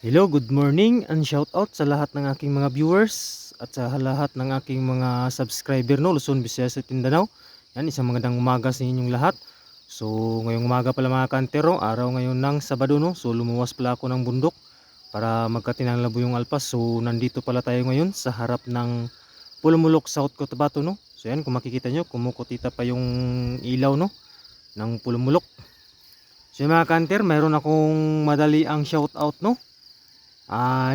Hello, good morning and shout out sa lahat ng aking mga viewers at sa lahat ng aking mga subscriber no, Luzon, Visayas at Mindanao. Yan, isang magandang umaga sa inyong lahat. So, ngayong umaga pala mga kantero, araw ngayon ng Sabado no. So, lumuwas pala ako ng bundok para magkatinang labo yung alpas. So, nandito pala tayo ngayon sa harap ng Pulumulok, South Cotabato no. So, yan, kung makikita nyo, kumukutita pa yung ilaw no ng Pulumulok. So, yung mga kanter, mayroon akong madali ang shout out no.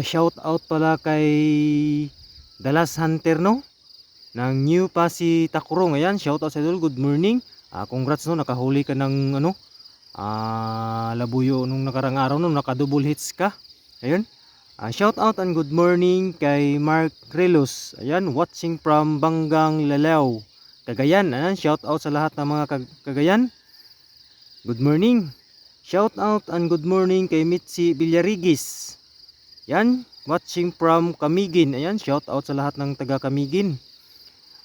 Shout out pala kay Dallas Hunter no ng New Pasig Takurong. Ayan, shout out sa idol. Good morning. Congrats no, nakahuli ka ng ano labuyo nung nakarang araw no, naka-double hits ka. Ayun. Shout out and good morning kay Mark Relos. Ayan, watching from Banggang Lalaw, Cagayan. Ayan, shout out sa lahat ng mga Cagayan. Good morning. Shout out and good morning kay Mitzi Villarigis. Yan, watching from Camiguin. Ayan, shout out sa lahat ng taga Camiguin.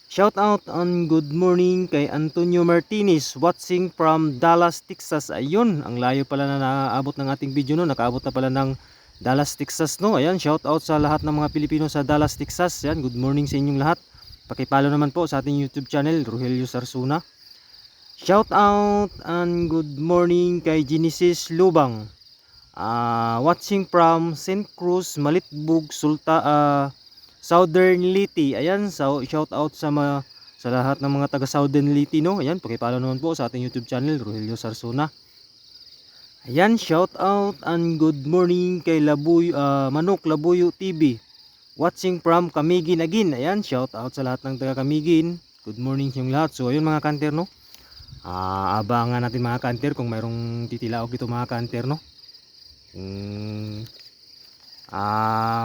Shout out and good morning kay Antonio Martinez, watching from Dallas, Texas. Ayun, ang layo pala na naaabot ng ating video no. Nakaabot na pala ng Dallas, Texas no. Ayan, shout out sa lahat ng mga Pilipino sa Dallas, Texas. Ayan, good morning sa inyong lahat. Paki-follow naman po sa ating YouTube channel, Rogelio Sarsuna. Shout out and good morning kay Genesis Lubang. Watching from St. Cruz, Malitbug, Southern Liti. Ayan, so shout out sa lahat ng mga taga Southern Liti no. Ayan, paki-follow naman po sa ating YouTube channel, Rogelio Sarsuna. Ayan, shout out and good morning kay Manok Labuyo TV. Watching from Camiguin again. Ayan, shout out sa lahat ng taga Camiguin. Good morning sa inyong lahat. So ayun mga kanter no. Abangan natin mga kanter kung mayroong titilaok dito mga kanter no.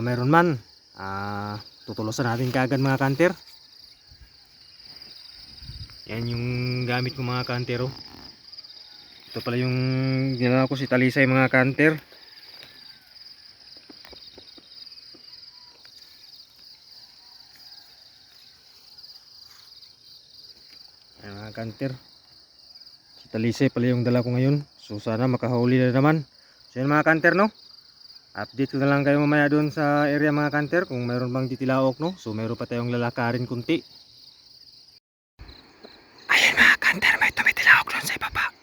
Meron man tutulosan natin kaagad mga kanter. Yan yung gamit ko mga kantero. Ito pala yung ginagawa ko si talisay mga kanter. Yan mga kanter, si talisay pala yung dala ko ngayon. So sana makahuli na naman. So yan mga kanter no, update ko na lang kayo mamaya doon sa area mga kanter kung mayroon bang titilaok no. So mayroon pa tayong lalakarin kunti. Ayan mga kanter, may tumitilaok doon sa ibaba.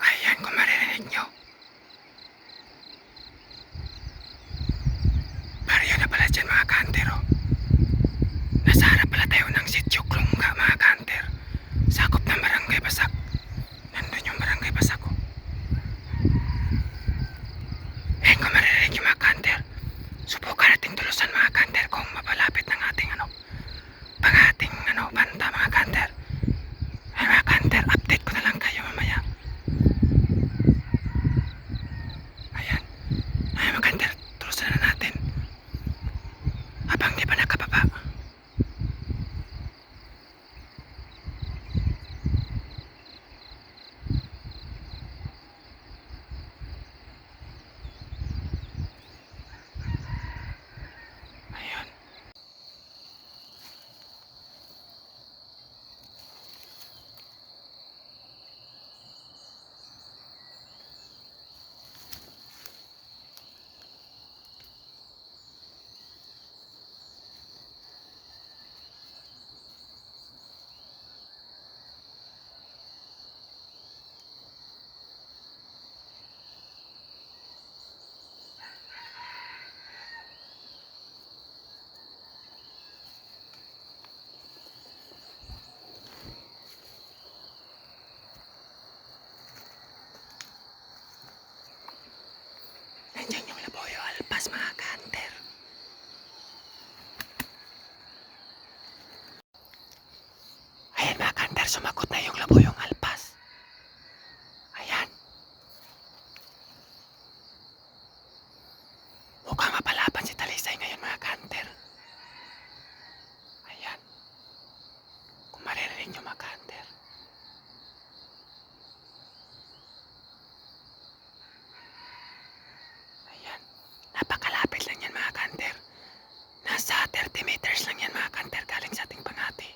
Ayan, kung maririnig nyo, baryo na pala dyan mga kanter oh. Nasa harap pala tayo ng Sitio Klungga mga kanter, sakop ng Barangay Basak. Nandun yung Barangay Basak oh. Ayan, kung maririnig yung mga kanter, subukan natin tulusan mga kanter kung mapalapit ng ating banta mga kanter. Ay mga kanter, update ko na lang kayo mamaya. Ayan, ay mga kanter, tulusan na natin habang di pa nakababa. Nandiyan yung labuyo alpas mga kanter. Ayan mga kanter, sumagot na yung labuyong alpas. Ayan. Mukhang mapalaban si talisay ngayon mga kanter. Ayan. Kung maririnig nyo mga kanter. Ayan. Napakalapit lang yan mga kanter. Nasa 30 meters lang yan mga kanter galing sa ating pangati.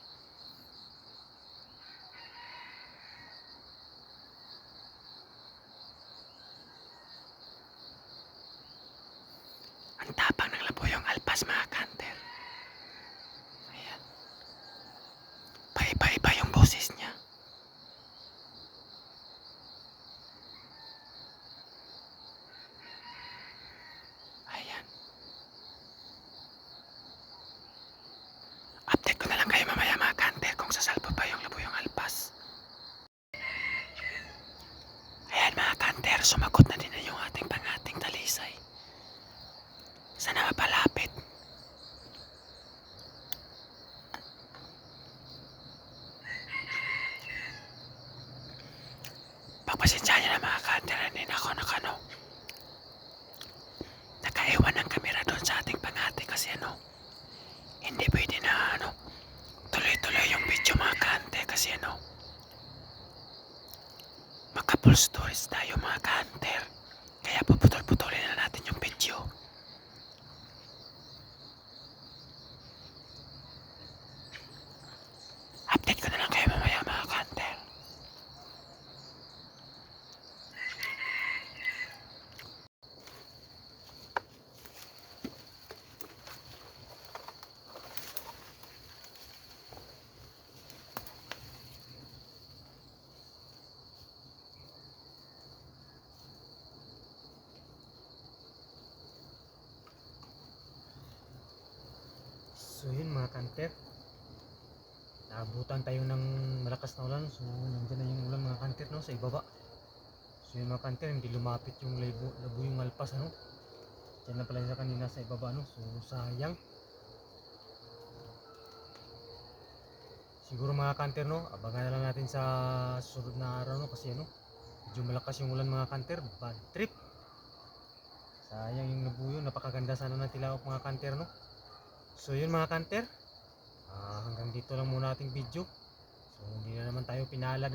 labas mga kanter. Ayan. Paiba-iba yung boses niya. Ayan. Update ko na lang kayo mamaya mga kanter kung sasalpo pa yung labuyong alpas. Ayan mga kanter, sumagot na din na yung ating pangating talisay. Sana mapalapit. Pagpasensya niyo na mga kanter, hindi na ako nakaiwan ng kamera doon sa ating pangate kasi hindi pwede na tuloy-tuloy yung video mga kante kasi maka full storage tayo mga kanter, kaya puputol-putulin na natin yung video. Update ko na lang kayo mamaya mga kanter. So yun mga kanter, naabutan tayo ng malakas na ulan. So nandyan na yung ulan mga kanter sa ibaba. So yun mga kanter, hindi lumapit yung labuyong alpas dyan na pala sa kanina sa ibaba so sayang. Siguro mga kanter abangan na lang natin sa susunod na araw kasi medyo malakas yung ulan mga kanter, bad trip. Sayang yung labuyo, napakaganda sana ng Tilaok mga kanter So yun mga kanter, hanggang dito lang muna ating video. So hindi na naman tayo pinalad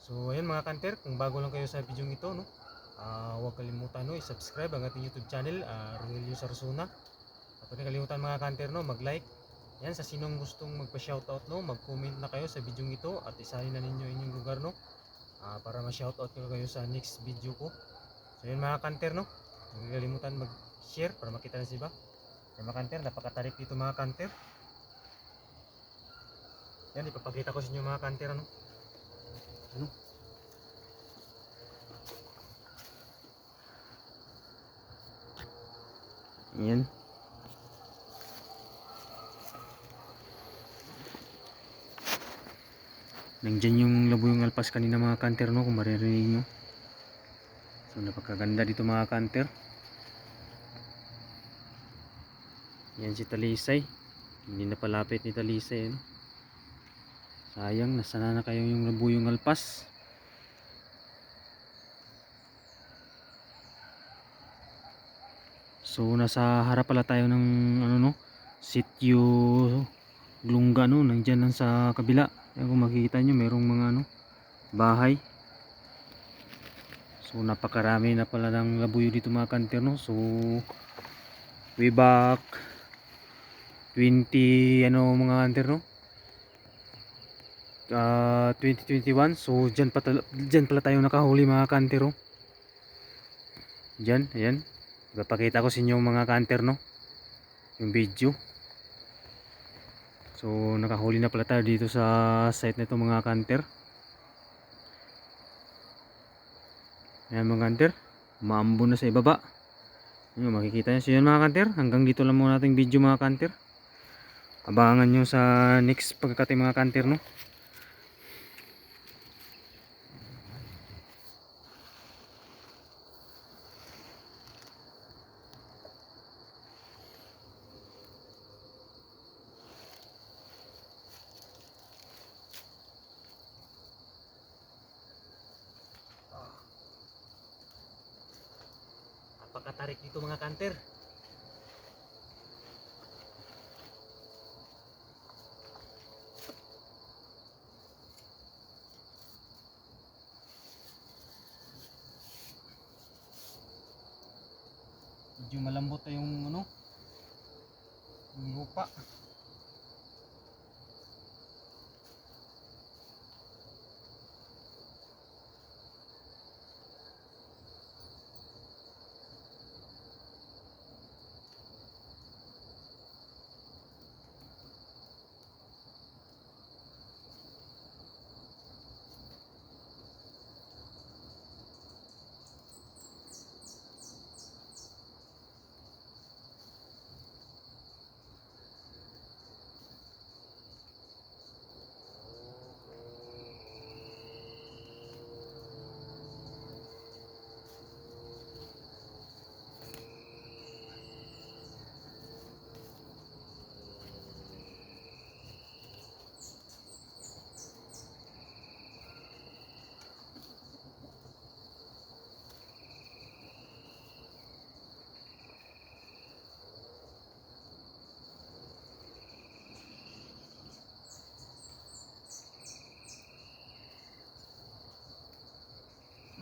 So ayun mga kanter, kung bago lang kayo sa video ito huwag kalimutan i-subscribe ang ating YouTube channel, Rogelio Sarsuna. At huwag kalimutan mga kanter mag-like. Yan, sa sinong gustong magpa-shoutout mag-comment na kayo sa video ito at isahin na ninyo inyong lugar para ma-shoutout ko kayo sa next video ko. So yun mga kanter huwag kalimutan mag-share para makita na si iba. Yan mga kanter, napakatarik dito mga kanter. Yan, ipapakita ko sa inyo mga kanter yan. Nandiyan yung labuyong alpas kanina mga kanter kung maririnig nyo. So napakaganda dito mga kanter. Yan si Talisay, hindi na palapit ni Talisay sayang, nasana na kayo yung labuyong alpas. So nasa harap pala tayo ng sitio Glungga nandyan lang sa kabila. Yan, kung makikita nyo merong mga bahay. So napakarami na pala ng labuyo dito mga kanter so way back 20 mga kanter 2021. So dyan pala tayo nakahuli mga kanter dyan, ayan, ipapakita ko sa inyo mga kanter yung video. So nakahuli na pala tayo dito sa site na ito mga kanter. Ayan mga kanter, maambo na sa ibaba. Ayan, makikita nyo. So yun mga kanter, hanggang dito lang muna nating video mga kanter. Abangan nyo sa next pagkakati mga kanter Napakatarik dito mga kanter. Medyo malambot na yung yung lupa.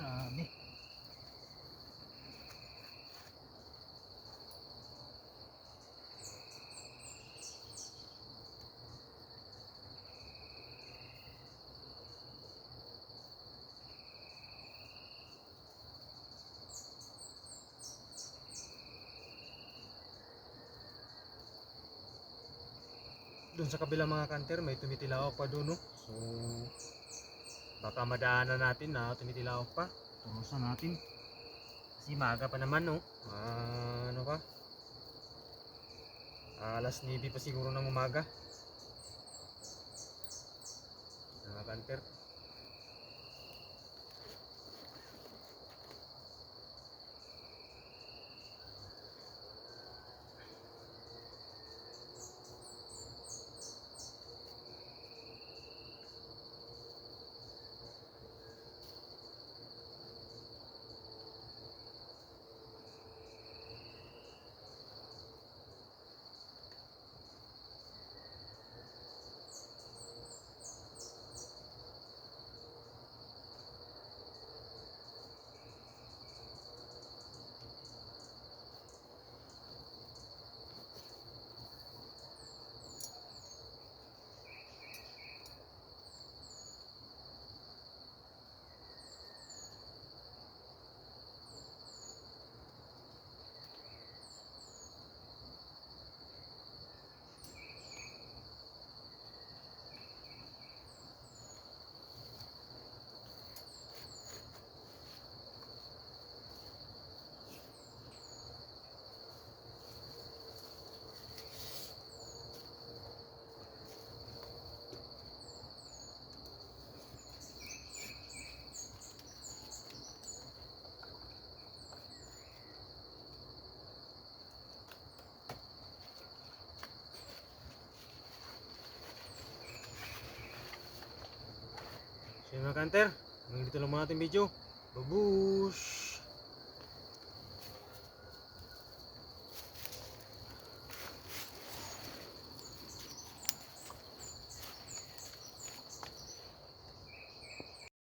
Grabe. Doon sa kabilang mga kanter may tumitilawak pa doon, no? So baka madaanan natin na tumitilawak pa. Turusan natin. Kasi maaga pa naman, no? Ano pa? Alas 9 pa siguro ng umaga. Mga kanter. So yun mga kanter, hanggang dito lang muna ating video. Babush!